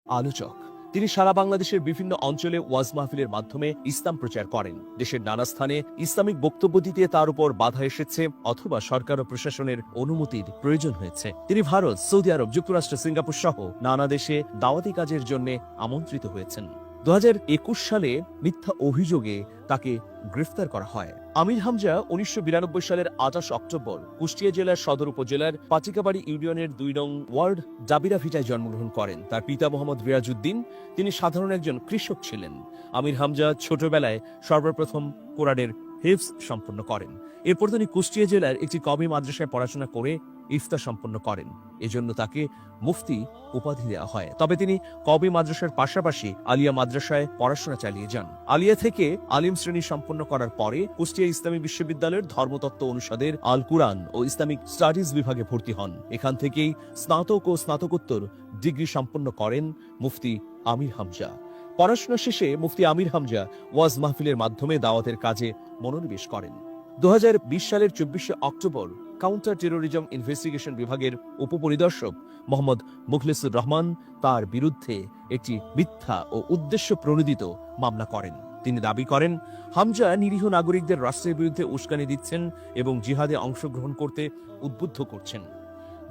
আলোচক। তিনি সারা বাংলাদেশের বিভিন্ন অঞ্চলে ওয়াজ মাহফিলের মাধ্যমে ইসলাম প্রচার করেন। দেশের নানা স্থানে ইসলামিক বক্তব্য দিতে তার উপর বাধা এসেছে অথবা সরকার ও প্রশাসনের অনুমতির প্রয়োজন হয়েছে। তিনি ভারত, সৌদি আরব, যুক্তরাষ্ট্র, সিঙ্গাপুর সহ নানা দেশে দাওয়াতি কাজের জন্য আমন্ত্রিত হয়েছেন। 2021 সালে মিথ্যা অভিযোগে তাকে গ্রেফতার করা হয়। আমির হামজা 1992 সালের 28 অক্টোবর কুষ্টিয়া জেলার সদর উপজেলার পাচিকাবাড়ি ইউনিয়নের 2 নং ওয়ার্ড জাবিরা ভিটায় জন্মগ্রহণ করেন। তার পিতা মোহাম্মদ বিরাজউদ্দিন, তিনি সাধারণ একজন কৃষক ছিলেন। আমির হামজা ছোটবেলায় সর্বপ্রথম কোরআনের হিফজ সম্পন্ন করেন। এরপর তিনি কুষ্টিয়া জেলার একটি কওমি মাদ্রাসায় পড়াশোনা করে ইফতা সম্পন্ন করেন। এজন্য তাকে মুফতি উপাধি দেওয়া হয়। তবে তিনি কওমি মাদ্রাসার পাশাপাশি আলিয়া মাদ্রাসায় পড়াশোনা চালিয়ে যান। আলিয়া থেকে আলিম শ্রেণী সম্পন্ন করার পরে কুষ্টিয়া ইসলামী বিশ্ববিদ্যালয়ের ধর্মতত্ত্ব অনুষদের আল কুরআন ও ইসলামিক স্টাডিজ বিভাগে ভর্তি হন। এখান থেকেই স্নাতক ও স্নাতকোত্তর ডিগ্রি সম্পন্ন করেন মুফতি আমির হামজা। পড়াশোনা শেষে মুফতি আমির হামজা ওয়াজ মাহফিলের মাধ্যমে দাওয়াতের কাজে মনোনিবেশ করেন। 2020 সালের 24 অক্টোবর কাউন্টার টেরোরিজম ইনভেস্টিগেশন বিভাগের উপপরিদর্শক মোহাম্মদ মুখলিসুর রহমান তার বিরুদ্ধে একটি মিথ্যা ও উদ্দেশ্য প্রণোদিত মামলা করেন। তিনি দাবি করেন, হামজা নিরীহ নাগরিকদের রাষ্ট্রের বিরুদ্ধে উস্কানি দিচ্ছেন এবং জিহাদে অংশগ্রহণ করতে উদ্বুদ্ধ করছেন।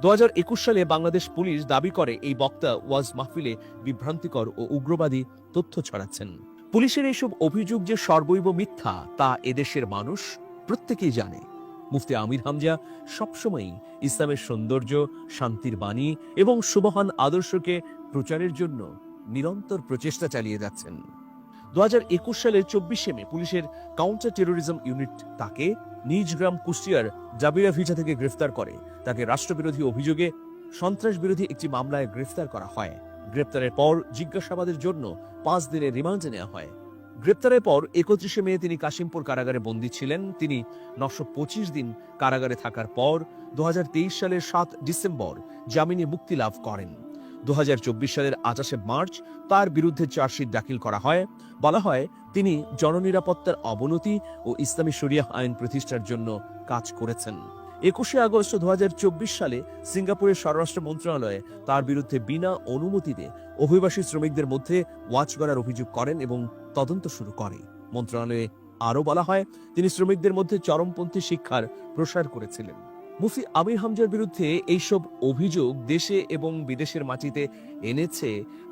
2021 সালে বাংলাদেশ পুলিশ দাবি করে এই বক্তা ওয়াজ মাহফিলে বিভ্রান্তিকর ও উগ্রবাদী তথ্য ছড়াচ্ছেন। পুলিশের এইসব অভিযোগ যে সর্বৈব মিথ্যা তা এদেশের মানুষ প্রত্যেকেই জানে। মুফতি আমির হামজা সবসময়ই ইসলামের সৌন্দর্য, শান্তির বাণী এবং সুবহান আদর্শকে প্রচারের জন্য নিরন্তর প্রচেষ্টা চালিয়ে যাচ্ছেন। 2021 সালের 24 মে পুলিশের কাউন্টার টেরোরিজম ইউনিট তাকে নিজ গ্রাম কুষ্টিয়ার জাবিরা ভিটা থেকে গ্রেফতার করে। তাকে রাষ্ট্রবিরোধী অভিযোগে সন্ত্রাস বিরোধী একটি মামলায় গ্রেফতার করা হয়। গ্রেফতারের পর জিজ্ঞাসাবাদের জন্য 5 দিনের রিমান্ডে নেওয়া হয়। গ্রেপ্তারের পর 31 মে তিনি কাশিমপুর কারাগারে বন্দী ছিলেন। তিনি 925 দিন কারাগারে থাকার পর 2023 সালের 7 ডিসেম্বর জামিনে মুক্তি লাভ করেন। 2024 সালের 28 মার্চ তার বিরুদ্ধে চার্জশিট দাখিল করা হয়। বলা হয় তিনি জননিরাপত্তার অবনতি ও ইসলামী শরিয়াহ আইন প্রতিষ্ঠার জন্য কাজ করেছেন। 21 আগস্ট 2024 সালে সিঙ্গাপুরের স্বরাষ্ট্র মন্ত্রণালয়ে তার বিরুদ্ধে বিনা অনুমতিতে অভিবাসী শ্রমিকদের মধ্যে ওয়াচ করার অভিযোগ করেন এবং তদন্ত শুরু করে। মন্ত্রণালয়ে আরও বলা হয় তিনি শ্রমিকদের মধ্যে চরমপন্থী শিক্ষার প্রসার করেছিলেন। মুফতি আমির হামজার বিরুদ্ধে এইসব অভিযোগ দেশে এবং বিদেশের মাটিতে এনেছে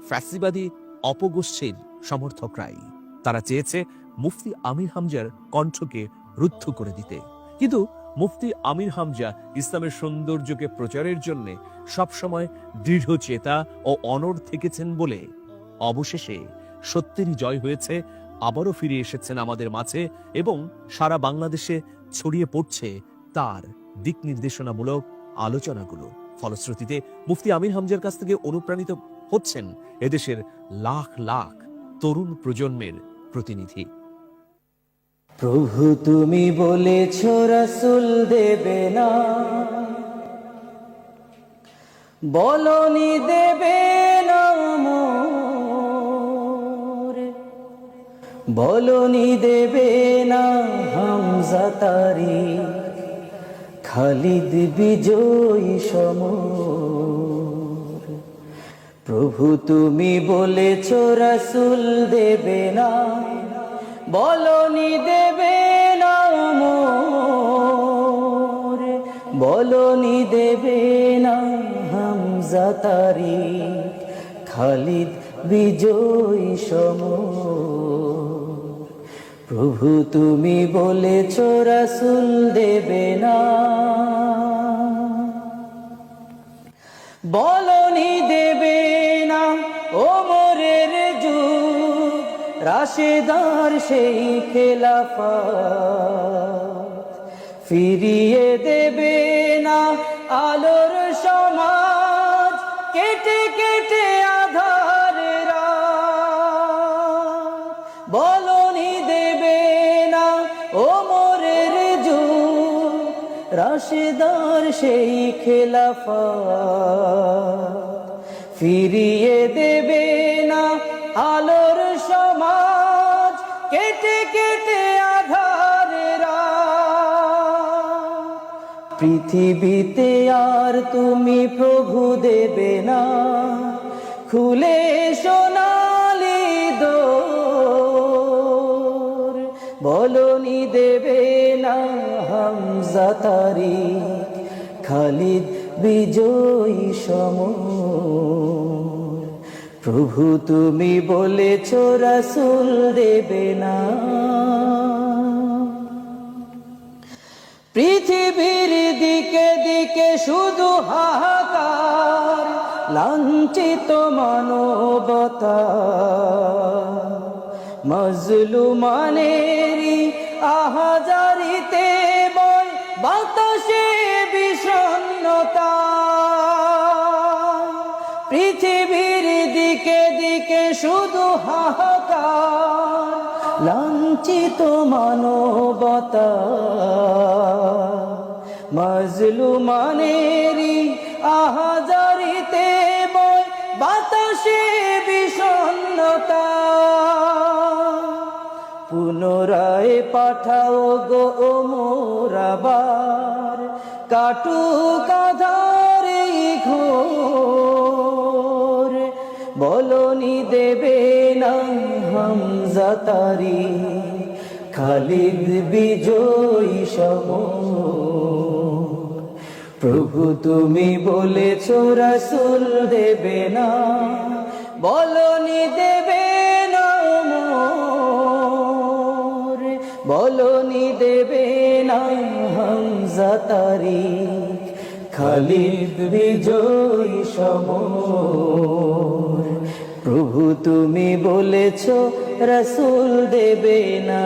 ফ্যাসিবাদী অপগোষ্ঠীর সমর্থকরাই। তারা চেয়েছে মুফতি আমির হামজার কণ্ঠকে রুদ্ধ করে দিতে। কিন্তু মুফতি আমির হামজা ইসলামের সৌন্দর্যকে প্রচারের জন্য সবসময় দৃঢ় চেতা ও অনড় থেকেছেন বলে অবশেষে সত্যেরই জয় হয়েছে। আবারও ফিরে এসেছেন আমাদের মাঝে এবং সারা বাংলাদেশে ছড়িয়ে পড়ছে তার দিক নির্দেশনামূলক আলোচনাগুলো। ফলশ্রুতিতে মুফতি আমির হামজার কাছ থেকে অনুপ্রাণিত হচ্ছেন এদেশের লাখ লাখ তরুণ প্রজন্মের প্রতিনিধি। প্রভু তুমি বলেছ রাসূল দেবে না, বলনি দেবে না মোরে, বলনি দেবে না হামজা তারি, খালিদ বিজয়ী সমর। প্রভু তুমি বলেছ রাসূল দেবে না, বলনি দেবে না মোরে, বলনি দেবে না হামজা তারি, খালিদ বিজয়ী সমর। প্রভু তুমি বলেছ রাসূল দেবে না, বলনি দেবে না ওমরের যুগ, রাশেদার সেই খেলাফত, ফিরিয়ে দেবে না আলোর সমাজ, কেটে কেটে আধারে রাত। বলনি দেবে না ওমরের যুগ, রাশেদার সেই খেলাফত, ফিরিয়ে দেবে না আলোর সমাজ, কেটে কেটে আধারে রাত। পৃথিবীতে আর তুমি প্রভু দেবে না, খুলে সোনালি দোর, বলনি দেবে না হামজা তারিক, খালিদ বিজয়ী সমর। প্রভু তুমি বলেছ রাসূল দেবে না। পৃথিবীর দিকে দিকে শুধু হাহাকার, লাঞ্ছিত মানবতা, মজলুমানেরই আহাজারিতে বয় বাতাসে বিষণ্ণতা। পৃথিবীর দিকে দিকে শুধু হাহাকার, লাঞ্ছিত মানবতা, মজলুমানেরই আহাজারিতে বয় বাতাসে বিষণ্ণতা। পুনরায় পাঠাও গো ওমর আবার, কাটুক আঁধার এই ঘোর, বলনি দেবে না হামজা তারিক, খালিদ বিজয়ী সমর। প্রভু তুমি বলেছ রাসূল দেবে না, বলনি দেবে না মোর, বলনি দেবে না হামজা তারিক, খালিদ বিজয়ী সমর। প্রভু তুমি বলেছ রাসূল দেবে না।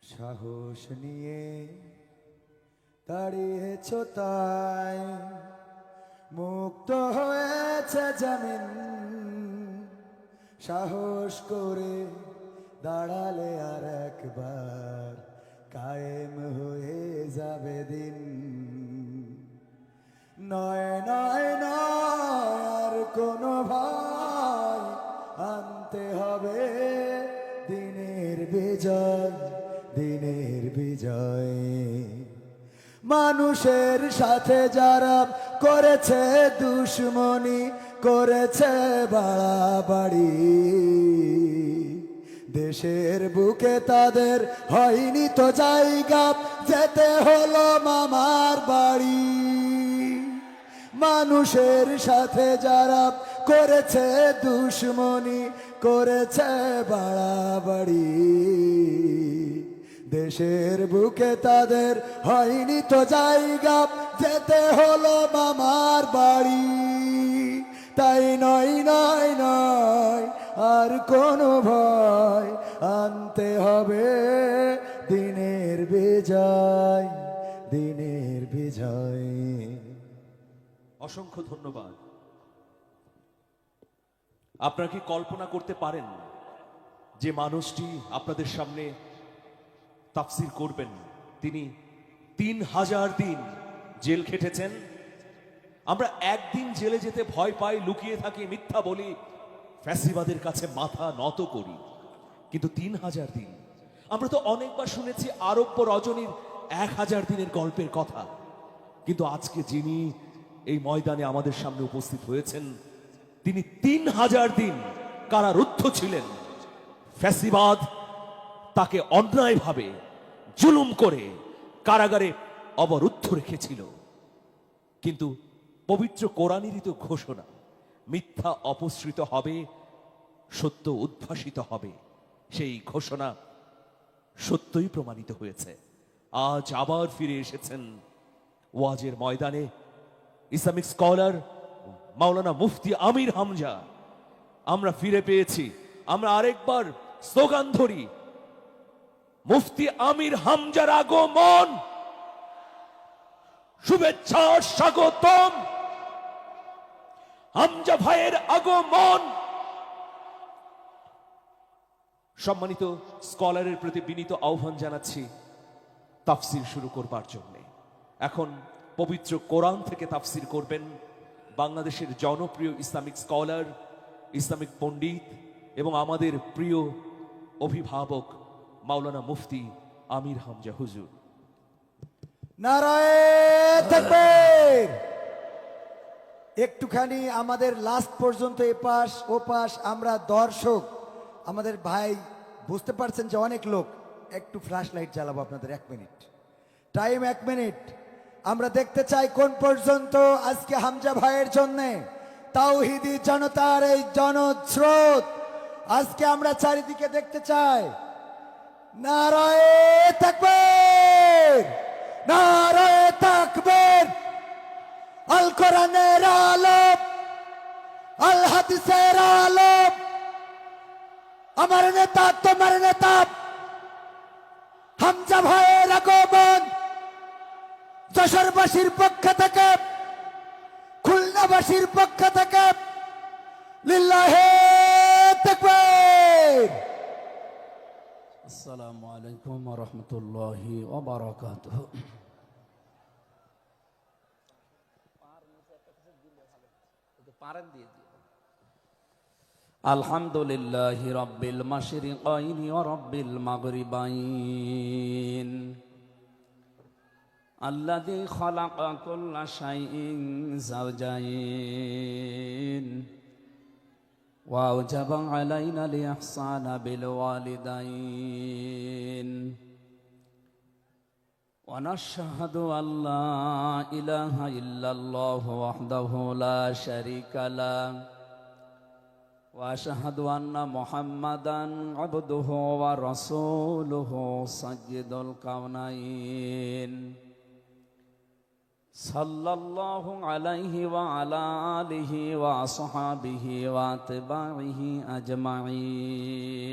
সাহস নিয়ে দাঁড়িয়েছ তাই, মুক্ত হয়েছে জামিন, সাহস করে দাঁড়ালে আর একবার কায়েম হয়ে যাবে দিন। নয় নয় নয় আর কোনো ভয়, আনতে হবে দিনের বিজয়, দিনের বিজয়। মানুষের সাথে যারা করেছে দুশ্মনী, করেছে বাড়াবাড়ি, দেশের বুকে তাদের হয়নি তো জায়গা, যেতে হলো মামার বাড়ি। মানুষের সাথে যারা করেছে দুশ্মনী, করেছে বাড়াবাড়ি, দেশের বুকে তাদের হয়নি তো জায়গা, যেতে হলো মামার বাড়ি। তাই নয় নয় নয় আর কোনো ভয়, আনতে হবে দিনের বিজয়, দিনের বিজয়। অসংখ্য ধন্যবাদ। আপনারা কি কল্পনা করতে পারেন যে মানুষটি আপনাদের সামনে তাফসীর করবেন, তিনি 3000 দিন জেল খেটেছেন? আমরা একদিন জেলে যেতে ভয় পাই, লুকিয়ে থাকি, মিথ্যা বলি, ফ্যাসিবাদের কাছে মাথা নত করি, কিন্তু 3000 দিন। আমরা তো অনেকবার শুনেছি আরব্য রজনীর 1000 দিনের গল্পের কথা, কিন্তু আজকে যিনি এই ময়দানে আমাদের সামনে উপস্থিত হয়েছেন, তিনি 3000 দিন কারারুদ্ধ ছিলেন। ফ্যাসিবাদ তাকে অন্যায়ভাবে জুলুম করে কারাগারে অবরুদ্ধ রেখেছিল, কিন্তু পবিত্র কোরআনেরই তো ঘোষণা, মিথ্যা অপসৃত হবে, সত্য উদ্ভাসিত হবে। সেই ঘোষণা সত্যই প্রমাণিত হয়েছে। আজ আবার ফিরে এসেছেন ওয়াজের ময়দানে ইসলামিক স্কলার মাওলানা মুফতি আমির হামজা। আমরা ফিরে পেয়েছি, আমরা আরেকবার স্লোগান ধরি, মুফতি আমির হামজার আগমন, শুভেচ্ছা স্বাগতম, হামজা ভাইয়ের আগমন। সম্মানিত স্কলারের প্রতি বিনীত আহ্বান জানাচ্ছি তাফসির শুরু করবার জন্য। এখন পবিত্র কোরআন থেকে তাফসির করবেন বাংলাদেশের জনপ্রিয় ইসলামিক স্কলার, ইসলামিক পণ্ডিত এবং আমাদের প্রিয় অভিভাবক মাওলানা মুফতি আমির হামজা হুজুর। নারায়ে তাকবীর। একটুখানি আমাদের লাস্ট পর্যন্ত এপাশ ওপাশ আমরা দর্শক, আমাদের ভাই বুঝতে পারছেন যে অনেক লোক, একটু ফ্ল্যাশ লাইট জ্বালাবো আপনাদের 1 মিনিট টাইম, 1 মিনিট। আমরা দেখতে চাই কোন পর্যন্ত আজকে হামজা ভাইয়ের জন্য তাওহীদি জনতার এই জনস্রোত আজকে আমরা চারিদিকে দেখতে চাই। নারায়ে তাকবীর, নারায়ে তাকবীর। আল কোরআনের আলোক, আল হাদিসের আলোক, আমার নেতা তোমার নেতা হামজা ভাইয়ের আগমন যশোরবাসীর পক্ষ থেকে, খুলনাবাসীর পক্ষ থেকে লিল্লাহে তাকবীর। আসসালামু আলাইকুম ওয়া রাহমাতুল্লাহি ওয়া বারাকাতুহু। আলহামদুলিল্লাহি রাব্বিল মাশরিকাইনি ওয়া রাব্বিল মাগরিবাইন আল্লাযী খালাকা কুল্লা শাইইন যাওজাইন ওয়া আওজাবা আলাইনা লিইহসানা বিল ওয়ালিদাইন ওয়া নাশহাদু আল্লা ইলাহা ইল্লাল্লাহু ওয়াহদাহু লা শারীকা লাহু ওয়া আশহাদু আন্না মুহাম্মাদান আবদুহু ওয়া রাসূলুহু সাইয়্যিদুল কাওনাইন সাল্লাল্লাহু আলাইহি ওয়া আলা আলিহি ওয়া আসহাবিহি ওয়া আতবাইহি আজমাইন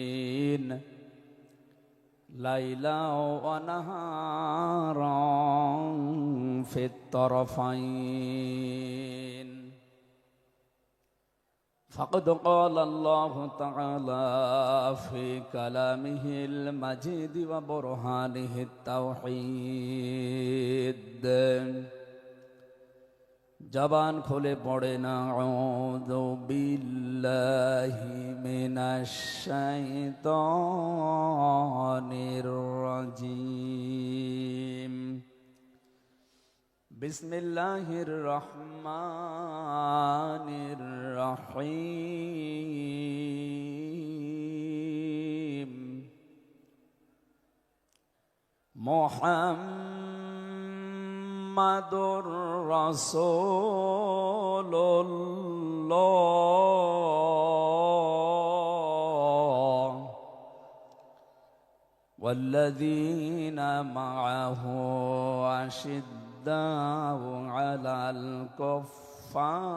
লাইলা ওয়া নাহারান ফিত তারফাইন। فقد قال الله تعالى في كلامه المجيد وبرهانه التوحيد জবান খুলে পড়ে না আউযু বিল্লাহি মিনাশ শাইতানির রাজিম বিসমিল্লাহির রহমানির রহিম মুহাম্মাদুর রাসূলুল্লাহ والذين معه أشداء على الكفار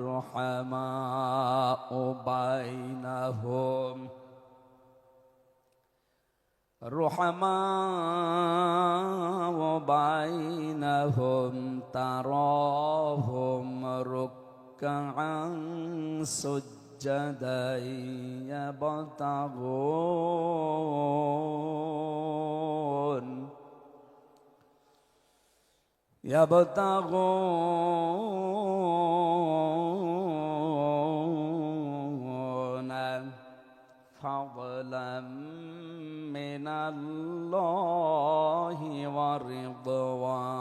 رحماء بينهم تراهم ركعا سجدا يبتغون فضلا من الله ورضوانا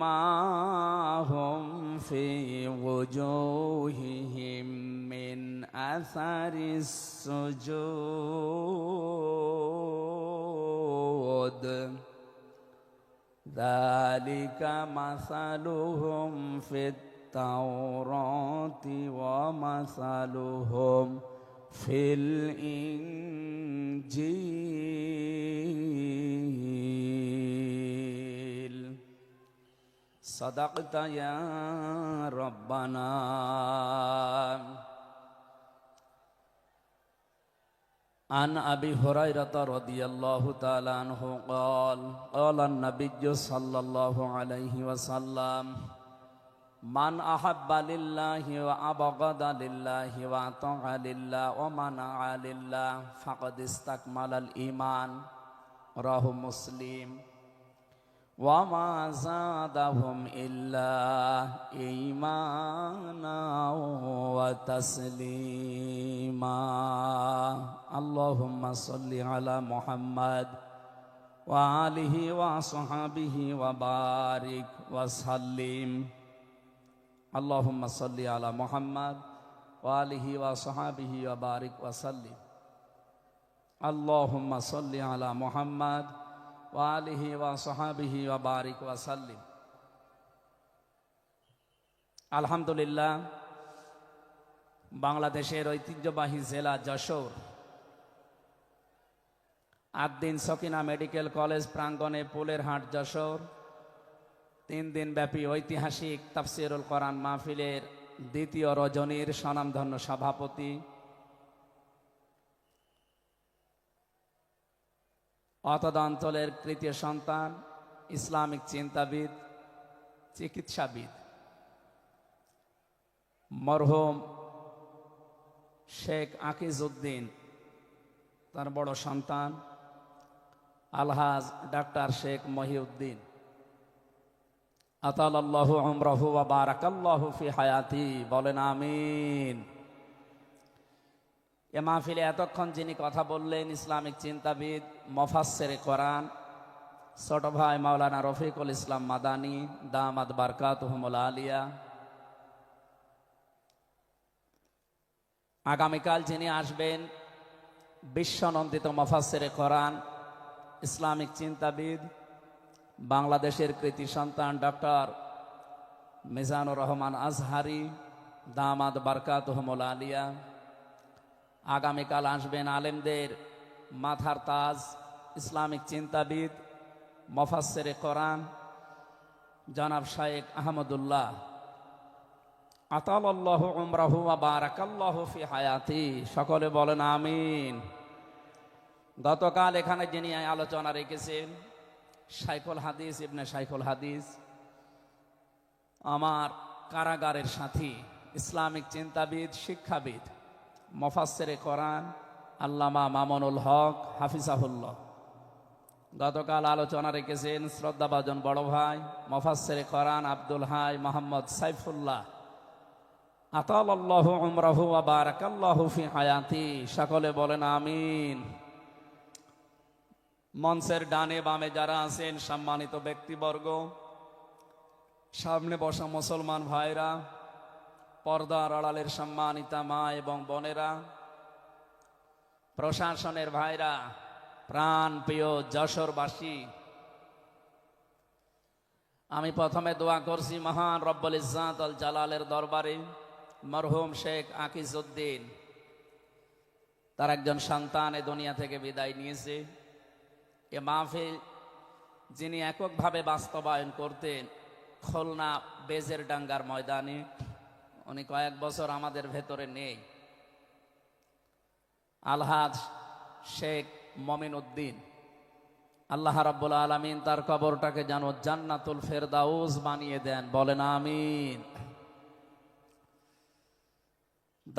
سيماهم في وجوههم من أثر السجود ذلك مثلهم في التوراة ومثلهم في الإنجيل صدقت يا ربنا عن أبي هريرة رضي الله تعالى عنه قال قال النبي صلى الله عليه وسلم من أحب لله وأبغض لله وأطاع لله ومنع لله فقد استكمل الإيمان রাহু মুসলিম। ওয়ামা যাদাহুম ইল্লা ঈমানা ওয়া তাসলিমা। আল্লাহুম্মা সাল্লি আলা মুহাম্মাদ ওয়া আলিহি ওয়া আসহাবিহি ওয়া বারিক ওয়া সাল্লিম। আল্লাহুম্মা সাল্লি আলা মুহাম্মাদ ওয়া আলিহি ওয়া আসহাবিহি ওয়া বারিক ওয়া সাল্লিম। আল্লাহুম্মা সাল্লি আলা মুহাম্মাদ ওয়া আলিহি ওয়া আসহাবিহি ওয়া বারিক ওয়া সাল্লিম। আলহামদুলিল্লাহ, বাংলাদেশের ঐতিহ্যবাহী জেলা যশোর আদ্দিন সকিনা মেডিকেল কলেজ প্রাঙ্গণে পুলের হাট যশোর 3 দিন ব্যাপী ঐতিহাসিক তাফসিরুল কোরআন মাহফিলের দ্বিতীয় রজনীর স্বনামধন্য সভাপতি অতদ অঞ্চলের তৃতীয় সন্তান, ইসলামিক চিন্তাবিদ, চিকিৎসাবিদ মরহুম শেখ আকিজউদ্দিন, তার বড় সন্তান আলহাজ ডাক্তার শেখ মহিউদ্দিন, আতালাল্লাহু উমরাহু ওয়া বারাকাল্লাহু ফি হায়াতি, বলেন আমিন। এ মাহফিলে এতক্ষণ যিনি কথা বললেন ইসলামিক চিন্তাবিদ, মুফাসসিরে কোরআন ছোট ভাই মাওলানা রফিকুল ইসলাম মাদানী দামাত বারকাতুহুমুল আলিয়া। আগামীকাল যিনি আসবেন বিশ্বনন্দিত মুফাসসিরে কোরআন, ইসলামিক চিন্তাবিদ, বাংলাদেশের কৃতি সন্তান ডক্টর মিজানুর রহমান আজহারি দামাত বারকাতুহুমুল আলিয়া। আগামীকাল আসবেন আলেমদের মাথার তাজ, ইসলামিক চিন্তাবিদ, মুফাসসিরে কোরআন জনাব শাইখ আহমদুল্লাহ, আতালাল্লাহু উমরাহু ওয়া বারাকাল্লাহু ফি হায়াতি, সকলে বলেন আমিন। গতকাল এখানে যিনি আলোচনা রেখেছেন শাইখুল হাদিস ইবনে শাইখুল হাদিস, আমার কারাগারের সাথী, ইসলামিক চিন্তাবিদ, শিক্ষাবিদ, মুফাসসিরে কোরআন আল্লামা মামুনুল হক হাফিজাহুল্লাহ। গতকাল আলোচনা রেখেছেন শ্রদ্ধাভাজন বড় ভাই মুফাসসিরে কোরআন আব্দুল হাই মোহাম্মদ সাইফুল্লাহ, আতালাল্লাহু উমরাহু ওয়া বারাকাল্লাহু ফি হায়াতি, সকলে বলেন আমিন। মঞ্চের ডানে বামে যারা আছেন সম্মানিত ব্যক্তিবর্গ, সামনে বসা মুসলমান ভাইরা, পর্দার আড়ালের সম্মানিতা মা এবং বোনেরা, প্রশাসনের ভাইরা, প্রাণ প্রিয় যশোরবাসী, আমি প্রথমে দোয়া করছি মহান রব্বুল ইজ্জাত আল জালালের দরবারে মরহুম শেখ আকিজউদ্দিন, তার একজন সন্তান এ দুনিয়া থেকে বিদায় নিয়েছে। এ মাহফিল যিনি এককভাবে বাস্তবায়ন করতেন খুলনা বেজেরডাঙ্গার ময়দানে, উনি কয়েক বছর আমাদের ভেতরে নেই, আলহাজ শেখ মমিন উদ্দিন, আল্লাহ রাব্বুল আলামিন তার কবরটাকে যেন জান্নাতুল ফেরদাউস বানিয়ে দেন, বলেন আমিন।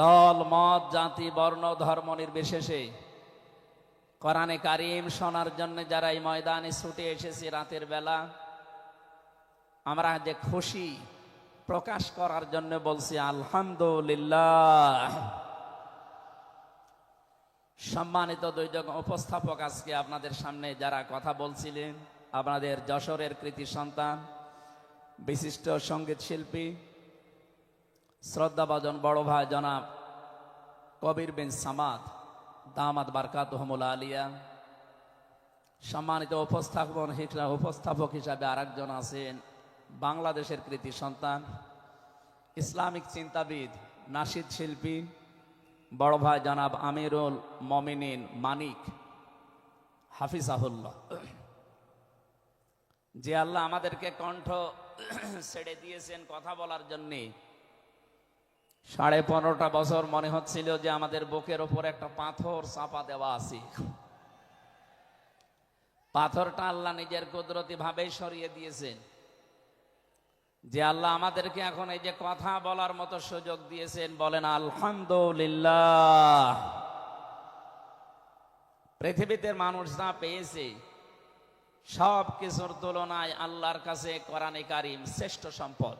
দল মত জাতি বর্ণ ধর্ম নির্বিশেষে কোরআনে কারিম শোনার জন্য যারা এই ময়দানে ছুটে এসেছি রাতের বেলা, আমরা যে খুশি প্রকাশ করার জন্য বলছি আলহামদুলিল্লাহ। সম্মানিত দুইজন উপস্থাপক, আজকে আপনাদের সামনে যারা কথা বলছিলেন, আপনাদের যশোরের কৃতি সন্তান, বিশিষ্ট সঙ্গীত শিল্পী, শ্রদ্ধাভাজন বড় ভাই জনাব কবির বিন সামাদ দামাত বারকাতুহুমুল আলিয়া। সম্মানিত উপস্থাপক হিসাবে আরেকজন আছেন বাংলাদেশের কৃতি সন্তান, ইসলামিক চিন্তাবিদ, নাশিদ শিল্পী বড় ভাই জনাব আমিরুল মমিনিন মানিক হাফিজাহুল্লাহ। যে আল্লাহ আমাদেরকে কণ্ঠ ছেড়ে দিয়েছেন কথা বলার জন্যে, 15.5 বছর মনে হচ্ছিল যে আমাদের বুকের ওপর একটা পাথর চাপা দেওয়া আছে। পাথরটা আল্লাহ নিজের কুদরতি ভাবেই সরিয়ে দিয়েছেন। যে আল্লাহ আমাদেরকে এখন এই যে কথা বলার মতো সুযোগ দিয়েছেন, বলেন আলহামদুলিল্লাহ। পৃথিবীতে মানুষ যা পেয়েছে সব কিছুর তুলনায় আল্লাহর কাছে কোরআনে কারিম শ্রেষ্ঠ সম্পদ।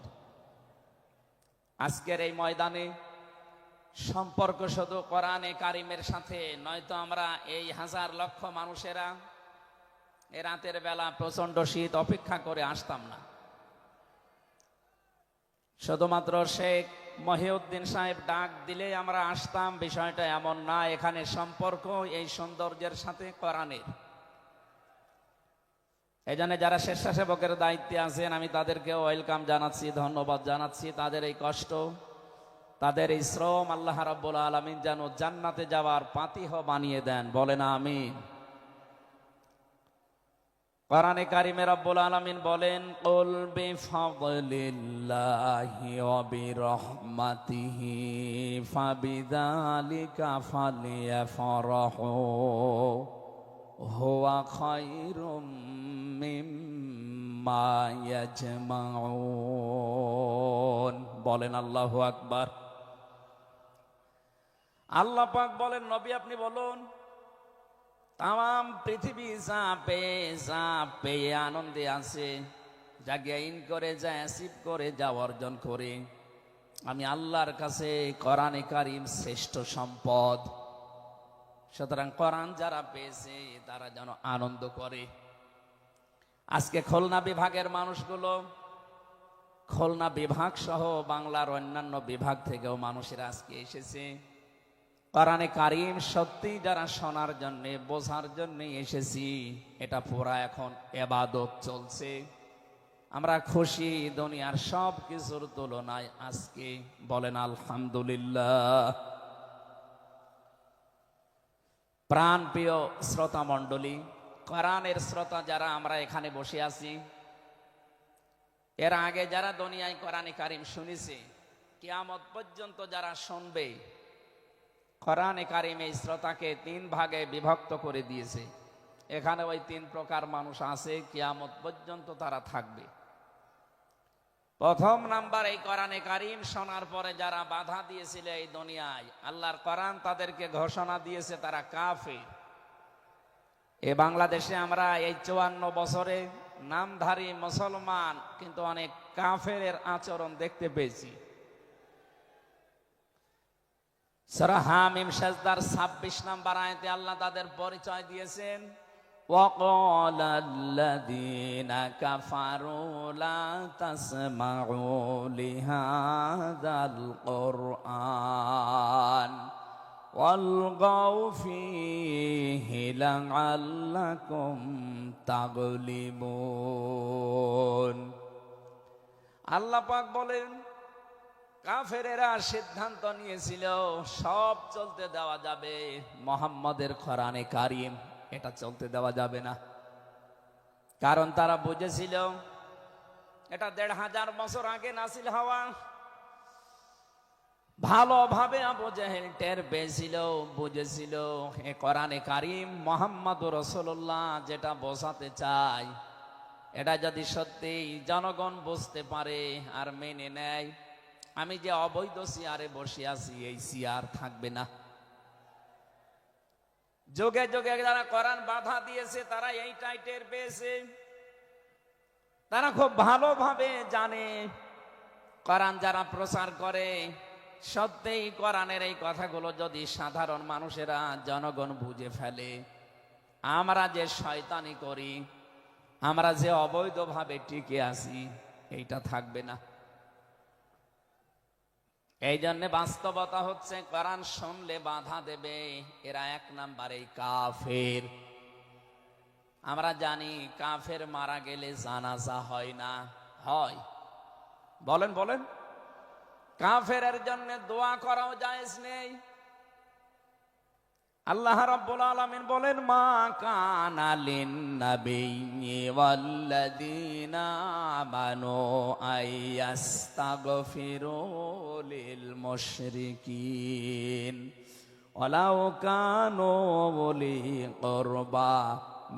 আজকের এই ময়দানে সম্পর্ক শুধু কোরআনে কারিমের সাথে, নয়তো আমরা এই হাজার লক্ষ মানুষেরা এ রাতের বেলা প্রচন্ড শীত অপেক্ষা করে আসতাম না। শুধুমাত্র শেখ মহিউদ্দিন সাহেব ডাক দিলে আমরা আসতাম, বিষয়টা এমন না। এখানে সম্পর্ক এই সৌন্দর্যের সাথে কোরআনের। এই জন্য যারা স্বেচ্ছাসেবকের দায়িত্বে আছেন, আমি তাদেরকেও ওয়েলকাম জানাচ্ছি, ধন্যবাদ জানাচ্ছি। তাদের এই কষ্ট, তাদের এই শ্রম আল্লাহ রাব্বুল আলামিন যেন জান্নাতে যাওয়ার পাতিহ বানিয়ে দেন, বলেন আমিন। কোরআনে কারিমে রব্বুল আলামিন বলেন, কুল বিফাদলিল্লাহি ওয়া বিরহমাতিহি ফাবিযালিকা ফালিয়াফরাহু হুয়া খায়রুম মিম্মা ইয়াজমাউন। বলেন আল্লাহু আকবার। আল্লাহ পাক বলেন, নবী আপনি বলুন, তাম পৃথিবী যা পেয়ে আনন্দে আছে, যা গেইন করে, যা অ্যাচিভ করে, যা অর্জন করে, আমি আল্লাহর কাছে কোরআনে কারিম শ্রেষ্ঠ সম্পদ। সুতরাং কোরআন যারা পেয়েছে তারা যেন আনন্দ করে। আজকে খুলনা বিভাগের মানুষগুলো, খুলনা বিভাগ সহ বাংলার অন্যান্য বিভাগ থেকেও মানুষেরা আজকে এসেছে কোরআনে কারিম সত্যি যারা শোনার জন্য, বোঝার জন্য এসেছি। এটা পুরা এখন ইবাদত চলছে। আমরা খুশি দুনিয়ার সব কিছুর তুলনায় আজকে, বলেন আলহামদুলিল্লাহ। প্রাণ প্রিয় শ্রোতা মণ্ডলী, কোরআনের শ্রোতা যারা আমরা এখানে বসে আছি, এর আগে যারা দুনিয়ায় কোরআনে কারিম শুনেছে, কিয়ামত পর্যন্ত যারা শুনবে, কোরআনে কারিম এই শ্রোতাকে 3 ভাগে বিভক্ত করে দিয়েছে। এখানে ওই 3 প্রকার মানুষ আছে, কিয়ামত পর্যন্ত তারা থাকবে। প্রথম নাম্বার, এই কোরআনে কারিম শোনার পরে যারা বাধা দিয়েছিল এই দুনিয়ায়, আল্লাহর কোরআন তাদেরকে ঘোষণা দিয়েছে তারা কাফের। এই বাংলাদেশে আমরা এই 54 বছরে নামধারী মুসলমান, কিন্তু অনেক কাফেরের আচরণ দেখতে পেয়েছি। সূরা হামিম সাজদার 26 নম্বর আয়াতে আল্লাহ তাদের পরিচয় দিয়েছেন, وَقَالَ الَّذِينَ كَفَرُوا لَا تَسْمَعُوا لِهَذَا الْقُرْآنِ وَالْغَوْا فِيهِ لَعَلَّكُمْ تَغْلِبُونَ। আল্লাহ পাক বলেন, কাফেরেরা সিদ্ধান্ত নিয়েছিল সব চলতে দেওয়া যাবে, মুহাম্মাদের কোরআনে কারিম এটা চলতে দেওয়া যাবে না। কারণ তারা বুঝেছিল এটা 1500 বছর আগে নাসিল হওয়া। ভালোভাবে আবু জেহেল টের পেয়েছিল, বুঝেছিল এ কোরআনে কারিম মুহাম্মদুর রাসূলুল্লাহ যেটা বোঝাতে চায়, এটা যদি সত্যি জনগণ বুঝতে পারে আর মেনে নেয়, আমি যে অবৈধ চেয়ারে বসে আছি এই চেয়ার থাকবে না। যুগে যুগে যারা কোরআন বাধা দিয়েছে তারা এইটাই টের পেয়েছে। তারা খুব ভালোভাবে জানে কোরআন যারা প্রচার করে, সত্যিই কোরআনের এই কথাগুলো যদি সাধারণ মানুষেরা, জনগণ বুঝে ফেলে, আমরা যে শয়তানি করি, আমরা যে অবৈধভাবে টিকে আছি, এইটা থাকবে না। এই জন্য বাস্তবতা হচ্ছে কোরআন শুনলে বাধা দেবে এরা 1 নম্বরে কাফের। আমরা জানি কাফের মারা গেলে জানাজা হয় না, হয়? বলেন বলেন। কাফেরের জন্য দোয়া করাও জায়েজ নেই। আল্লাহ রাব্বুল আলামিন বলেন, মা কানা লিন-নাবিয়্যি ওয়াল্লাযীনা আমানু আইয়াস্তাগফিরু লিল মুশরিকিন ওয়ালাউ কানু উলি কুরবা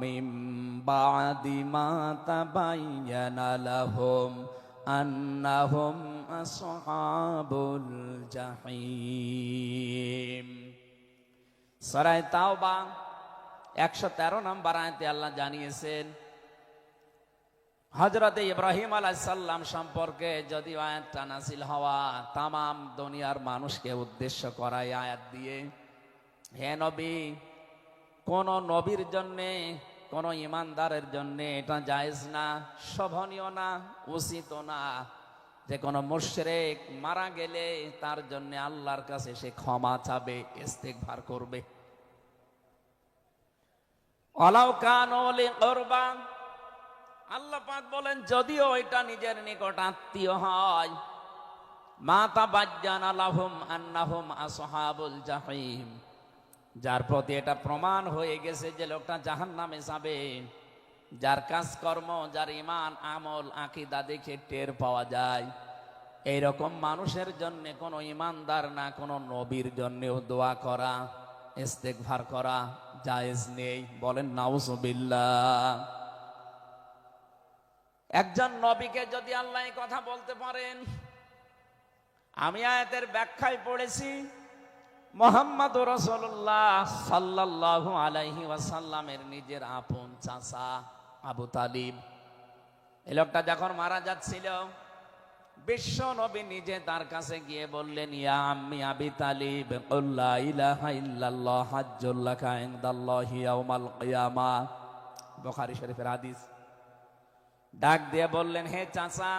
মিন বা'দি মা তাবায়্যানা লাহুম আন্নাহুম আসহাবুল জাহিম। সূরা তাওবা 113 নম্বর আয়াতে আল্লাহ জানিয়েছেন, হযরত ইব্রাহিম আলাইহিস সালাম সম্পর্কে যদিও আয়াতটা নাযিল হওয়া তামাম দুনিয়ার মানুষকে উদ্দেশ্য করায় আয়াত দিয়ে, হে নবী, কোন নবীর জন্যে কোন ইমানদারের জন্যে এটা জায়েজ না, শোভনীয় না, উচিত না যে কোনো মুশরিক মারা গেলে তার জন্য আল্লাহর কাছে সে ক্ষমা চাবে, ইস্তিগফার করবে। ওয়ালাউ কানু লিকুরবা, আল্লাহ পাক বলেন যদিও এটা নিজের নিকট আত্মীয় হয়, মা তাবাজ্জানা লাহুম আন্নাহুম আসহাবুল জাহিম, যার প্রতি এটা প্রমাণ হয়ে গেছে যে লোকটা জাহান্নামে যাবে, যার কাজকর্ম, যার ঈমান আমল আকীদা দেখে টের পাওয়া যায়, এইরকম মানুষের জন্য কোনো ঈমানদার না কোনো নবীর জন্যও দোয়া করা, ইস্তিগফার করা জায়েজ নেই। বলেন নাউজুবিল্লাহ। একজন নবীকে যদি আল্লাহ এই কথা বলতে পারেন, আমি আয়াতের ব্যাখ্যায় পড়েছি মুহাম্মদুর রাসূলুল্লাহ সাল্লাল্লাহু আলাইহি ওয়াসাল্লামের নিজের আপন চাচা আবু তালিব, এই লোকটা যখন মারা যাচ্ছিল, বিশ্ব নবী নিজে তার কাছে গিয়ে বললেন, ইয়া আম্মি আবি তালিব, কুল লা ইলাহা ইল্লাল্লাহ হাজ্জুল লাকা ইনদাল্লাহি ইয়াউমাল কিয়ামাহ, বুখারী শরীফের হাদিস। ডাক দিয়ে বললেন, হে চাচা,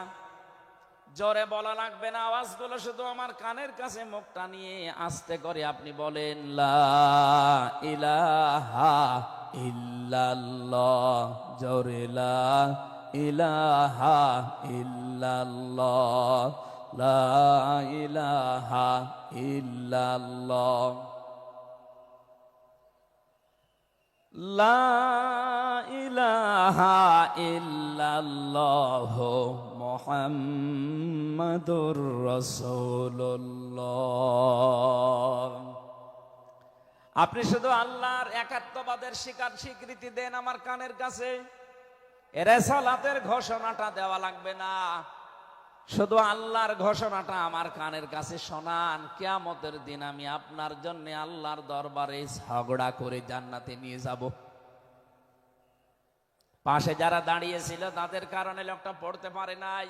জোরে বলা লাগবে না, আওয়াজগুলো শুধু আমার কানের কাছে মুখটা নিয়ে আস্তে করে আপনি বলেন, লা ইলাহা ইল্লাল্লাহ, জোরে লা ইলাহা ইল্লাল্লাহ, লা ইলাহা ইল্লাল্লাহ, লা ইলাহা ইল্লাল্লাহ মুহাম্মাদুর রাসূলুল্লাহ। আপনি শুধু আল্লাহর একাত্মবাদের স্বীকৃতি দেন আমার কানের কাছে, রিসালাতের ঘোষণাটা দেওয়া লাগবে না, শুধু আল্লাহর ঘোষণাটা আমার কানের কাছে শোনান, কিয়ামতের দিন আমি আপনার জন্য আল্লাহর দরবারে ঝগড়া করে জান্নাতে নিয়ে যাব। পাশে যারা দাঁড়িয়েছিল তাদের কারণে লোকটা পড়তে পারে নাই,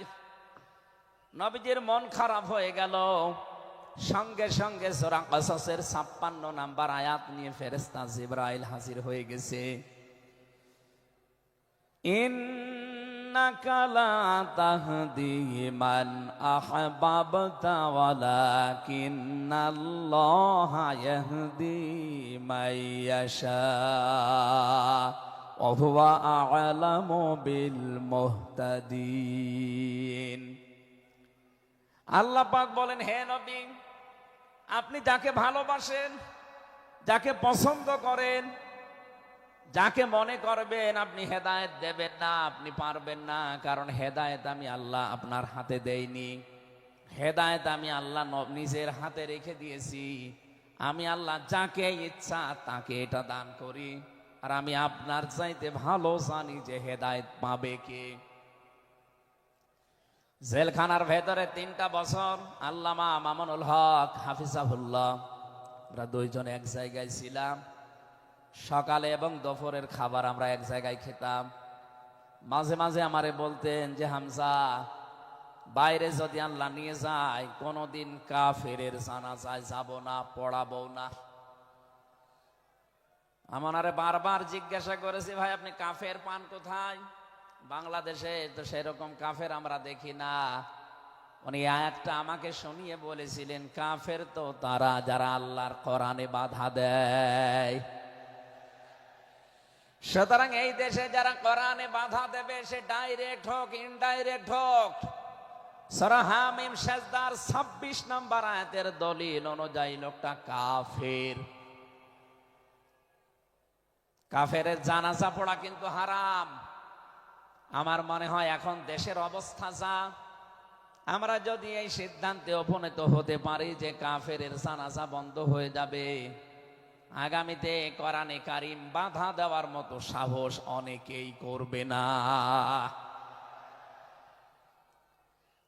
নবীজির মন খারাপ হয়ে গেল। সঙ্গে সঙ্গে সূরা কাসাসের 56 নাম্বার আয়াত নিয়ে ফেরেশতা জিবরাইল হাজির হয়ে গেছে। ইন্নাকা লা তাহদি মান আহবাবতা ওয়ালাকিন্নাল্লাহা ইয়াহদি মাইয়াশা ওয়া হুয়া আ'লামু বিল মুহতাদিন। আল্লাহ পাক বলেন, হে নবী, আপনি যাকে ভালোবাসেন, যাকে পছন্দ করেন, যাকে মনে করবেন আপনি হেদায়েত দেবেন না, আপনি পারবেন না, কারণ হেদায়েত আমি আল্লাহ আপনার হাতে দেইনি, হেদায়েত আমি আল্লাহ নিজের হাতে রেখে দিয়েছি। আমি আল্লাহ যাকে ইচ্ছা তাকে এটা দান করি, আর আমি আপনার চাইতে ভালো জানি যে হেদায়েত পাবে কে। জেলখানার ভেতরে 3টা বছর আল্লামা মামুনুল হক হাফিজাহুল্লাহ, আমরা দুইজন এক জায়গায় ছিলাম। সকালে এবং দুপুরের খাবার আমরা এক জায়গায় খেতাম। মাঝে মাঝে আমারে বলতেন যে, হামজা, বাইরে যদি আল্লাহ নিয়ে যায় কোনোদিন কাফেরের জানাজায় যাব না, পড়াবো না। আমারে বারবার জিজ্ঞাসা করেছি, ভাই আপনি কাফের পান কোথায়? বাংলাদেশে তো সেরকম কাফের আমরা দেখি না। উনি আয়াতটা আমাকে শুনিয়ে বলেছিলেন, কাফের তো তারা যারা আল্লাহর কোরআনে বাধা দেয়। সুতরাং এই দেশে যারা কোরআনে বাধা দেবে সে ডাইরেক্ট হোক ইনডাইরেক্ট হোক, সূরা হামিম সেজদার 26 নম্বর আয়াতের দলিল অনুযায়ী লোকটা কাফের। কাফেরের জানাজা পড়া কিন্তু হারাম। আমার মনে হয় এখন দেশের অবস্থা যা, আমরা যদি এই সিদ্ধান্তে উপনীত হতে পারি যে কাফেরের জানাজা বন্ধ হয়ে যাবে, আগামীতে কোরআনে কারীম বাধা দেওয়ার মতো সাহস অনেকেই করবে না।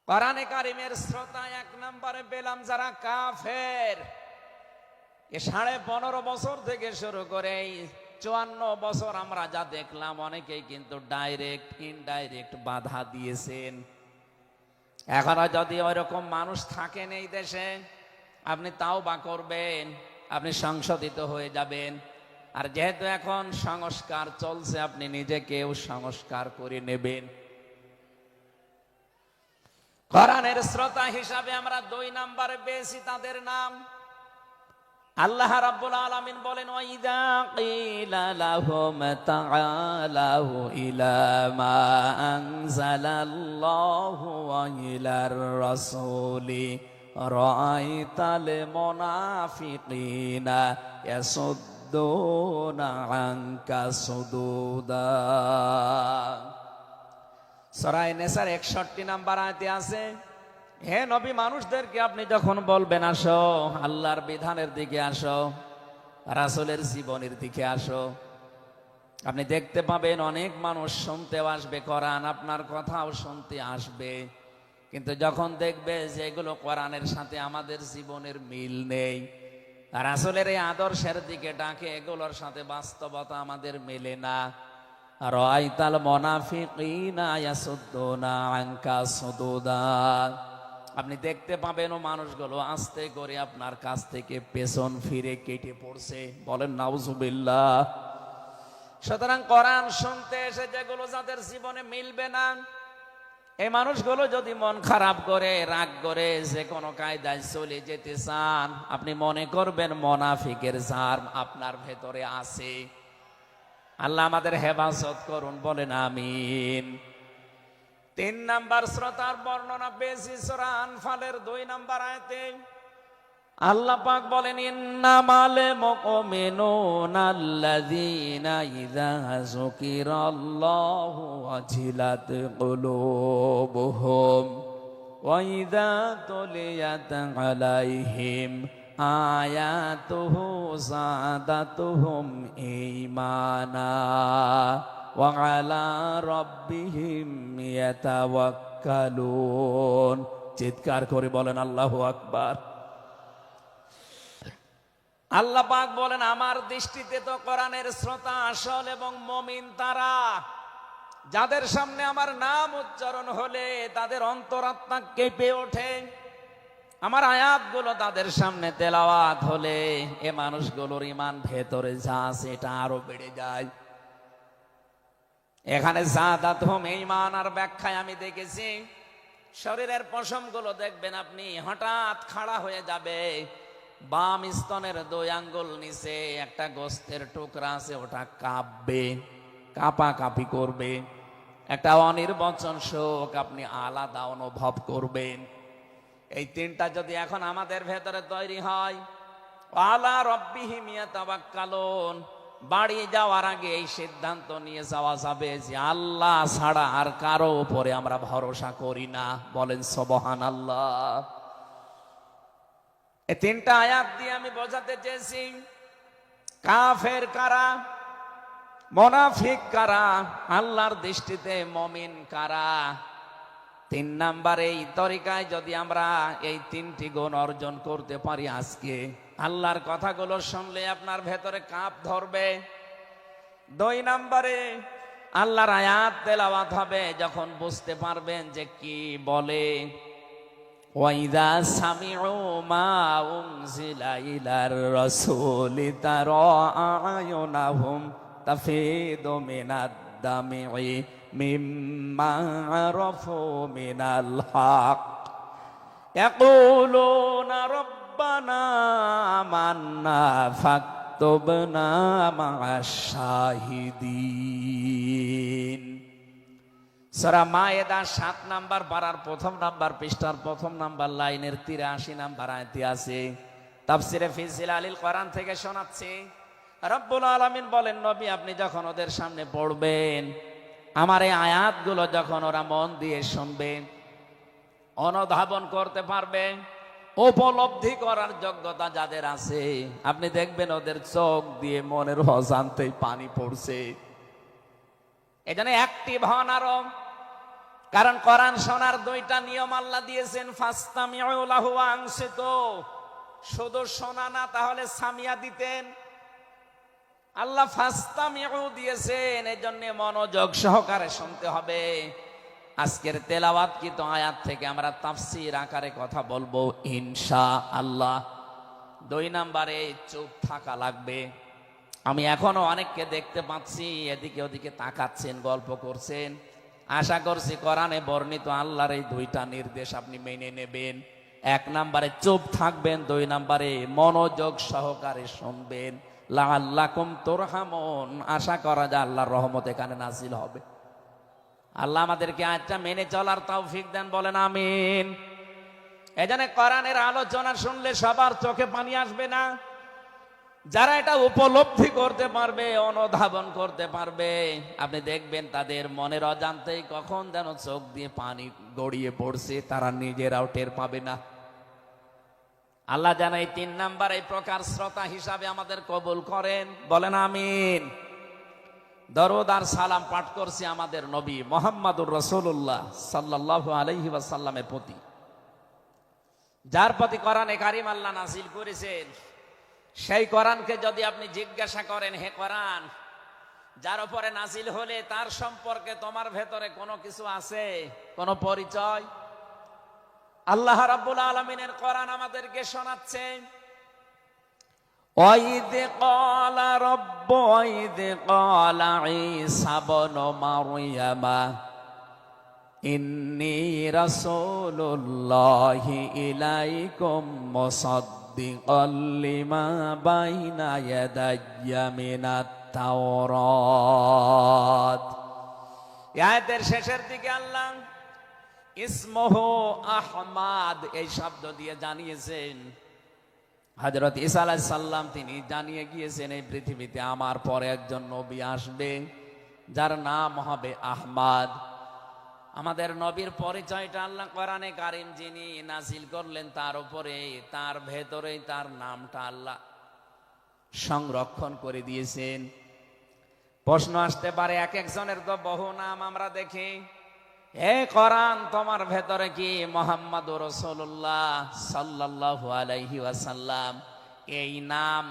কোরআনে কারীমের শ্রোতা 1 নম্বরে পেলাম যারা কাফের। 15.5 বছর থেকে শুরু করে 54 বছর আমরা যা দেখলাম, অনেকেই কিন্তু ডাইরেক্ট ইনডাইরেক্ট বাধা দিয়েছেন। এখনো যদি ওইরকম মানুষ থাকেন এই দেশে, আপনি তাওবা করবেন, আপনি সংশোধিত হয়ে যাবেন। আর যেহেতু এখন সংস্কার চলছে, আপনি নিজেকেও সংস্কার করে নেবেন। কোরআনের শ্রোতা হিসাবে আমরা 2 নম্বরে পেয়েছি তাদের নাম। আল্লাহ রাব্বুল আলামিন বলেন, ওয়াইদা কিলা লাহুম তাআলাউ ইলা মা আনজালাল্লাহু ওয়া ইলার রাসূলি রাআইতাল মুনাফিকিনা ইয়াসুদ্দুনা আনকা সুদুদা। সূরা নিসার 61 নম্বর আয়াতে আছে, হে নবী, মানুষদেরকে আপনি যখন বলবেন আসো আল্লাহর বিধানের দিকে আসো, রাসূলের জীবনের দিকে আসো, আপনি দেখতে পাবেন অনেক মানুষ শুনতেও আসবে কোরআন, আপনার কথাও শুনতে আসবে। কিন্তু যখন দেখবে যে এগুলো কোরআনের সাথে আমাদের জীবনের মিল নেই, রাসূলের এই আদর্শের দিকে ডাকে, এগুলোর সাথে বাস্তবতা আমাদের মেলে না, রাআইতাল মুনাফিকিনা ইয়াসুদ্দুনা আনকা সুদুদা, আপনি দেখতে পাবেন ও মানুষগুলো আস্তে করে আপনার কাছ থেকে পেছন ফিরে কেটে পড়ছে। বলেন নাউজুবিল্লাহ। সুতরাং কোরআন শুনতে এসে যেগুলো যাদের জীবনে মিলবে না, এই মানুষগুলো যদি মন খারাপ করে, রাগ করে, যে কোনো কায়দায় চলে যেতে চান, আপনি মনে করবেন মুনাফিকের জার্ম আপনার ভেতরে আছে। আল্লাহ আমাদের হেফাজত করুন, বলেন আমিন। 3 নাম্বার শ্রোতার বর্ণনা পেয়েছি সূরা আনফালের 2 নম্বর আয়াতে। আল্লাহ পাক বলেন, ইন্নামাল মুমিনুনা আল্লাযীনা ইযা যুকিরাল্লাহু ওয়াজিলাত কুলুবুহুম ওয়া ইযা তুলিয়াত আলাইহিম আয়াতুহু যাদাতুহুম ঈমানা ওয়া আলা রাব্বিহিম ইয়াতাওয়াক্কালুন। চিৎকার করে বলেন আল্লাহু আকবার। আল্লাহ পাক বলেন, আমার দৃষ্টিতে তো কোরআনের শ্রোতা আসল এবং মুমিন তারা, যাদের সামনে আমার নাম উচ্চারণ হলে তাদের অন্তরাত্মা কেঁপে ওঠে, আমার আয়াতগুলো তাদের সামনে তেলাওয়াত হলে এ মানুষগুলোর ঈমান ভেতরে যা আছে এটা আরো বেড়ে যায়। এখানে যাদাতুহুম ঈমান আর ব্যাখ্যায় আমি দেখেছি, শরীরের পশমগুলো দেখবেন আপনি হঠাৎ খাড়া হয়ে যাবে, বাম স্তনের 2 আঙ্গুল নিচে একটা গোস্তের টুকরা আছে, ওটা কাঁপবে, কাঁপাকাঁপি করবে, একটা অনির্বচন শোক আপনি আলাদা অনুভব করবেন। এই 3টা যদি এখন আমাদের ভেতরে তৈরি হয়, আলা রাব্বিহিম ইয়াতাওয়াক্কালুন, বাড়ি যাওয়ার আগে এই সিদ্ধান্ত নিয়ে যাওয়া যাবে যে আল্লাহ ছাড়া আর কারো উপরে আমরা ভরসা করি না। বলেন সুবহানাল্লাহ। এই 3টা আয়াত দিয়ে আমি বোঝাতে চেয়েছি কাফের কারা, মুনাফিক কারা, আল্লাহর দৃষ্টিতে মুমিন কারা। 3 নাম্বার এই তরিকায় যদি আমরা এই 3টি গুণ অর্জন করতে পারি, আজকে আল্লাহর কথাগুলো শুনলে আপনার ভেতরে কাঁপ ধরবে। 2 নাম্বারে আল্লাহর আয়াত তেলাওয়াত হবে, যখন বুঝতে পারবেন যে কি বলে, ওয়াইদা সামিউ মা উনজিলা ইলার রাসূলি তারা আয়ুনাহুম তাফিদু মিনাদ দামি মিম্মা আরাফু মিনাল হক ইয়াকুলুনা রাব্বানা আমান্না ফাকতুবনা মা'আশ শাহিদিন। সূরা মায়েদা 7 নাম্বার পারার 1 নাম্বার পৃষ্ঠার 1 নাম্বার লাইনের 83 নাম্বার আয়াতে আছে। তাফসিরে ফি জিলালিল কোরআন থেকে শোনাচ্ছি, রব্বুল আলামিন বলেন, নবী আপনি যখন ওদের সামনে পড়বেন, আমার এই আয়াতগুলো যখন ওরা মন দিয়ে শুনবে, অনুধাবন করতে পারবে, উপলব্ধি করার যোগ্যতা যাদের আছে, আপনি দেখবেন ওদের চোখ দিয়ে মনের অজান্তেই পানি পড়ছে। এজন্য অ্যাক্টিভ হন আরো, কারণ কোরআন শোনার 2টা নিয়ম আল্লাহ দিয়েছেন, ফাসতামিউ লাহু ওয়া আনসিতু। শুধু শোনা না, তাহলে সামিয়া দিতেন। আল্লাহ ফাস্তামিউ দিয়েছেন, এই জন্য মনোযোগ সহকারে শুনতে হবে। আজকের তেলাওয়াতকৃত আয়াত থেকে আমরা তাফসীর আকারে কথা বলবো ইনশাআল্লাহ। 2 নম্বরে চুপ থাকা লাগবে। আমি এখনো অনেককে দেখতে পাচ্ছি এদিকে ওদিকে তাকাচ্ছেন, গল্প করছেন। আশা করছি কোরআনে বর্ণিত আল্লাহর এই 2টা নির্দেশ আপনি মেনে নেবেন। 1 নম্বরে চুপ থাকবেন, 2 নম্বরে মনোযোগ সহকারে শুনবেন। লাআল্লাকুম তুরহামুন, আশা করা যায় আল্লাহর রহমত এখানে নাজিল হবে। আল্লাহ আমাদেরকে আয়াতটা মেনে চলার তৌফিক দেন, বলেন আমিন। এজন্য কোরআনের আলোচনা শুনলে সবার চোখে পানি আসবে না। যারা এটা উপলব্ধি করতে পারবে, অনুধাবন করতে পারবে, আপনি দেখবেন তাদের মনের অজান্তেই কখন যেন চোখ দিয়ে পানি গড়িয়ে পড়ছে, তারা নিজেরাও টের পাবে না। আল্লাহ যেন এই 3 নাম্বার এই প্রকার শ্রোতা হিসাবে আমাদের কবুল করেন, বলেন আমিন। দরুদ আর সালাম পাঠ করছি আমাদের নবী মুহাম্মদুর রাসূলুল্লাহ সাল্লাল্লাহু আলাইহি ওয়াসাল্লামের প্রতি, যার প্রতি কোরআনে কারীম আল্লাহ নাযিল করেছেন। সেই কোরআনকে যদি আপনি জিজ্ঞাসা করেন, হে কোরআন, যার উপরে নাযিল হলে তার সম্পর্কে তোমার ভেতরে কোনো কিছু আছে, কোনো পরিচয়? আল্লাহ রাব্বুল আলামিনের কোরআন আমাদেরকে শোনাচ্ছেন, ওয়াইদ ক্বালা রাব্বু ওয়াইদ ক্বালা ঈসা ইবনু মারইয়ামা ইন্নী রাসূলুল্লাহি ইলাইকুম মুসাদ্দিকাল লিমা বাইনা ইয়াদাইয়া মিনাত তাওরাত। আয়াতের শেষের দিকে আল্লাহ ইসমুহু আহমাদ এই শব্দ দিয়ে জানিয়েছেন, হযরত ঈসা আলাইহিস সালাম তিনি জানিয়ে গিয়েছেন এই পৃথিবীতে আমার পরে একজন নবী আসবে যার নাম হবে আহমদ। আমাদের নবীর পরিচয়টা আল্লাহ কোরআনে কারীম যিনি নাযিল করলেন তার উপরে, তার ভেতরেই তার নামটা আল্লাহ সংরক্ষণ করে দিয়েছেন। প্রশ্ন আসতে পারে, এক একজনের তো বহু নাম আমরা দেখি। হে কোরআন, তোমার ভেতরে কি মুহাম্মদুর রাসূলুল্লাহ সাল্লাল্লাহু আলাইহি ওয়াসাল্লাম এই নাম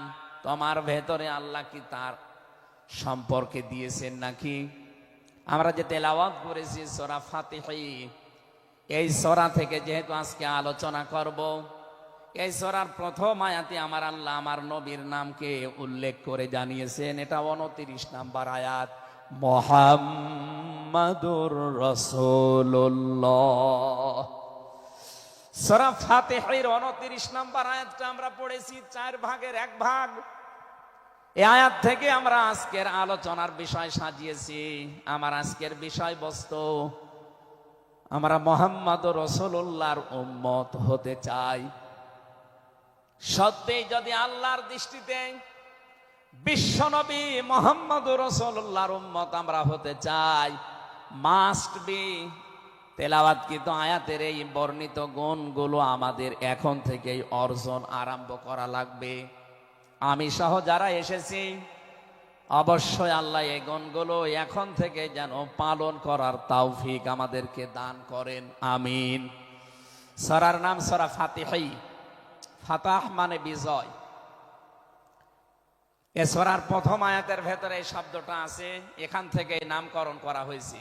তোমার ভেতরে আল্লাহ কি তার সম্পর্কে দিয়েছেন নাকি? আমরা যে তেলাওয়াত করেছি সূরা ফাতিহা, এই সূরা থেকে যেহেতু আজকে আলোচনা করব, এই সূরার প্রথম আয়াতে আমার আল্লাহ আমার নবীর নামকে উল্লেখ করে জানিয়েছেন। এটা 29 নম্বর আয়াত, মুহাম্মাদুর রাসূলুল্লাহ। সূরা ফাতিহার 29 নম্বর আয়াতটা আমরা পড়েছি 4 ভাগের 1 ভাগ। এই আয়াত থেকে আমরা আজকের আলোচনার বিষয় সাজিয়েছি। আমার আজকের বিষয়বস্তু, আমরা মুহাম্মাদুর রাসূলুল্লাহর উম্মত হতে চাই। সত্যি যদি আল্লাহর দৃষ্টিতে বিশ্বনবী মুহাম্মদুর রাসূলুল্লাহর উম্মত আমরা হতে চাই, মাস্ট বি তেলাওয়াতকৃত আয়াতের এই বর্ণিত গুণগুলো আমাদের এখন থেকেই অর্জন আরম্ভ করা লাগবে। আমি সহ যারা এসেছি অবশ্যই আল্লাহ এই গুণগুলো এখন থেকে যেন পালন করার তৌফিক আমাদেরকে দান করেন, আমিন। সূরার নাম সূরা ফাতিহা, ফাতাহ মানে বিজয়। এ সূরার প্রথম আয়াতের ভেতরে এই শব্দটা আছে, এখান থেকে নামকরণ করা হয়েছে।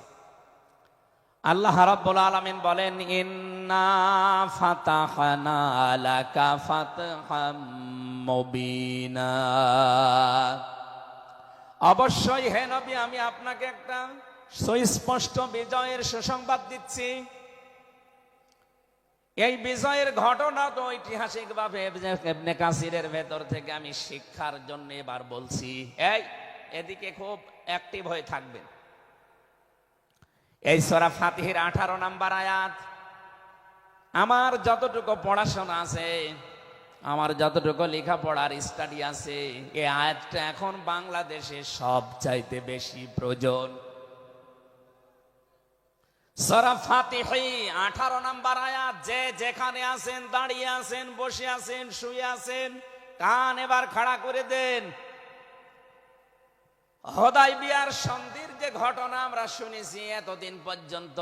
আল্লাহ রাব্বুল আলামিন বলেন, ইন্না ফাতাহনা লাকা ফাতহাম মুবিনা। অবশ্যই হে নবী, আমি আপনাকে একটা সুস্পষ্ট বিজয়ের সুসংবাদ দিচ্ছি। এই বিজয়ের ঘটনা তো ঐতিহাসিকভাবে ইবনে কাসিরের ভেতর থেকে আমি শিক্ষার জন্য এবার বলছি। এদিকে খুব অ্যাক্টিভ হয়ে থাকবেন। এই সূরা ফাতিহার 18 নম্বর আয়াত। আমার যতটুকু পড়াশোনা আছে, আমার যতটুকু লেখাপড়ার স্টাডি আছে, এই আয়াতটা এখন বাংলাদেশে সবচাইতে বেশি প্রয়োজন। সূরা ফাতিহা 18 নম্বর আয়াত। যে যেখানে আছেন, দাঁড়িয়ে আছেন, বসে আছেন, শুয়ে আছেন, কান এবার খাড়া করে দেন। হুদায়বিয়ার সন্ধির যে ঘটনা আমরা শুনেছি এতদিন পর্যন্ত,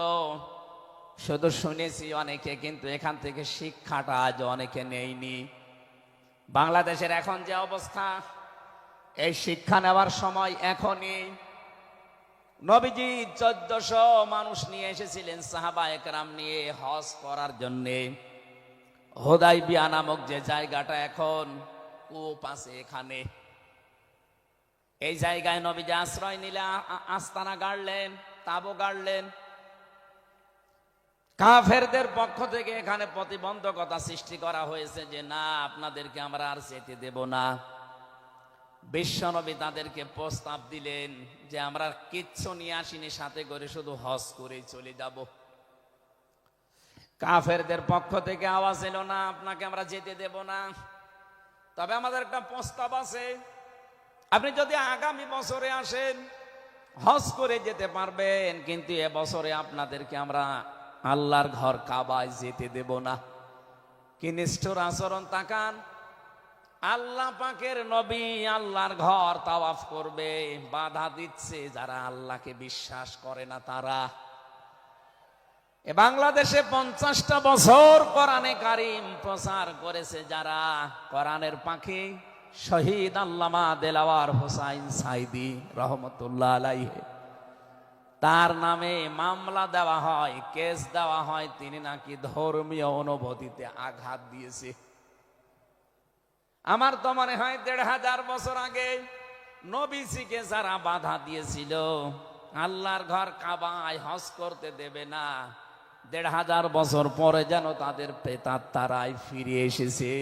শুধু শুনেছি অনেকে, কিন্তু এখান থেকে শিক্ষাটা আজ অনেকে নেয়নি। বাংলাদেশের এখন যে অবস্থা, এই শিক্ষা নেওয়ার সময় এখনই। নবীজি 1400 মানুষ নিয়ে এসেছিলেন সাহাবা একরাম নিয়ে হজ করার জন্যে। হুদাইবিয়া নামক যে জায়গাটা এখন কূপ আছে এখানে, এই জায়গায় নবীজি আশ্রয় নিলে আস্তানা গাড়লেন, তাবু গাড়লেন। কাফেরদের পক্ষ থেকে এখানে প্রতিবন্ধকতা সৃষ্টি করা হয়েছে যে না, আপনাদেরকে আমরা আর যেতে দেব না। বিশ্বনবী তাদেরকে প্রস্তাব দিলেন যে আমরা কিচ্ছু নিয়ে আসিনি সাথে করে, শুধু হজ করেই চলে যাব। কাফেরদের পক্ষ থেকে আওয়াজ এলো না, আপনাকে আমরা যেতে দেব না, তবে আমাদের একটা প্রস্তাব আছে, আপনি যদি আগামী বছরে আসেন হজ করে যেতে পারবেন, কিন্তু এবছরে আপনাদেরকে আমরা আল্লাহর ঘর কাবায় যেতে দেব না। কি নিষ্ঠুর আচরণ তাকান! আল্লাহ পাকের নবী আল্লাহর ঘর তাওয়াফ করবে, বাধা দিচ্ছে যারা আল্লাহকে বিশ্বাস করে না তারা। এ বাংলাদেশে 50টা বছর কোরআনে কারিম প্রচার করেছে যারা, কোরআনের পাখি শহীদ আল্লামা দেলাওয়ার হোসাইন সাইদি রহমতুল্লাহ আলাইহি, তার নামে মামলা দেওয়া হয়, কেস দেওয়া হয়, তিনি নাকি ধর্মীয় অনুভূতিতে আঘাত দিয়েছে। আমার তো মনে হয় 1500 বছর আগে নবীজিকে যারা বাধা দিয়েছিল আল্লাহর ঘর কাবায় হজ করতে দেবে না, 1500 বছর পরে যেন তাদের প্রেতাত্মারাই ফিরে এসেছে।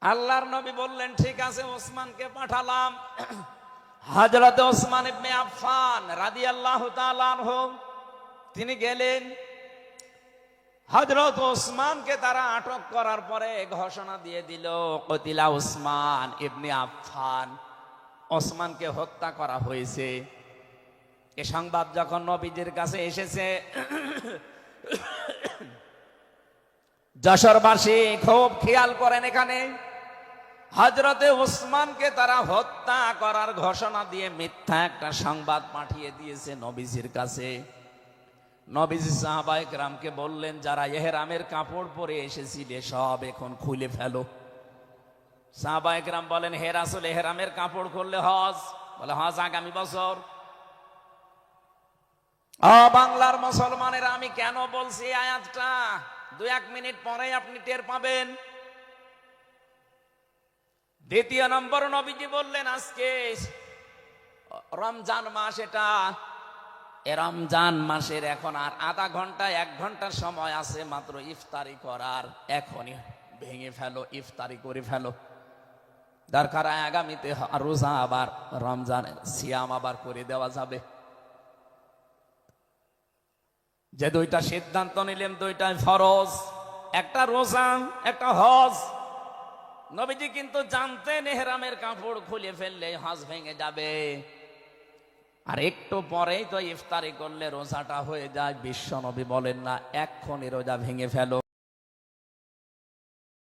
আল্লাহর নবী বললেন ঠিক আছে, ওসমানকে পাঠালাম। হযরত ওসমান ইবনে আফফান রাদিয়াল্লাহু তাআলা আনহু তিনি গেলেন। হযরত ওসমানকে তারা আটক করার পরে ঘোষণা দিয়ে দিল কতিলা ওসমান ইবনে আফফান, ওসমানকে হত্যা করা হয়েছে। এ সংবাদ যখন নবীজির কাছে এসেছে, যশোরবাসী খুব খেয়াল করেন, এখানে হযরতে ওসমানকে তারা হত্যা করার ঘোষণা দিয়ে মিথ্যা একটা সংবাদ পাঠিয়ে দিয়েছে নবীজির কাছে। নবীজি সাহাবায়ে কেরামকে বললেন, যারা ইহরামের কাপড় পরে এসেছিলে সব এখন খুলে ফেলো। সাহাবায়ে কেরাম বলেন, হে রাসূল, ইহরামের কাপড় খুললে হজ? বলে হজ আগামী বছর। বাংলার মুসলমানেরা, আমি কেন বলছি এই আয়াতটা 2-1 মিনিট পরে আপনি টের পাবেন। দ্বিতীয় নম্বর, নবীজি বললেন আজকে রমজান মাস, এটা এ রমজান মাসের এখন আর আধা ঘন্টা 1 ঘন্টা সময় আছে মাত্র ইফতারি করার, এখনই ভেঙে ফেলো, ইফতারি করে ফেলো। দরকার আগামীতে রোজা আবার রমজানের সিয়াম আবার করে দেওয়া যাবে। যে 2টা সিদ্ধান্ত নিলেন, 2টাই ফরজ, একটা রোজা একটা হজ। নবীজি কিন্তু জানতেন ইহরামের কাপড় খুলে ফেললে হজ ভেঙে যাবে, আর একটু পরেই তো ইফতারি করলে রোজাটা হয়ে যায়। বিশ্ব নবী বলেন না এক্ষুনি রোজা ভেঙে ফেলো।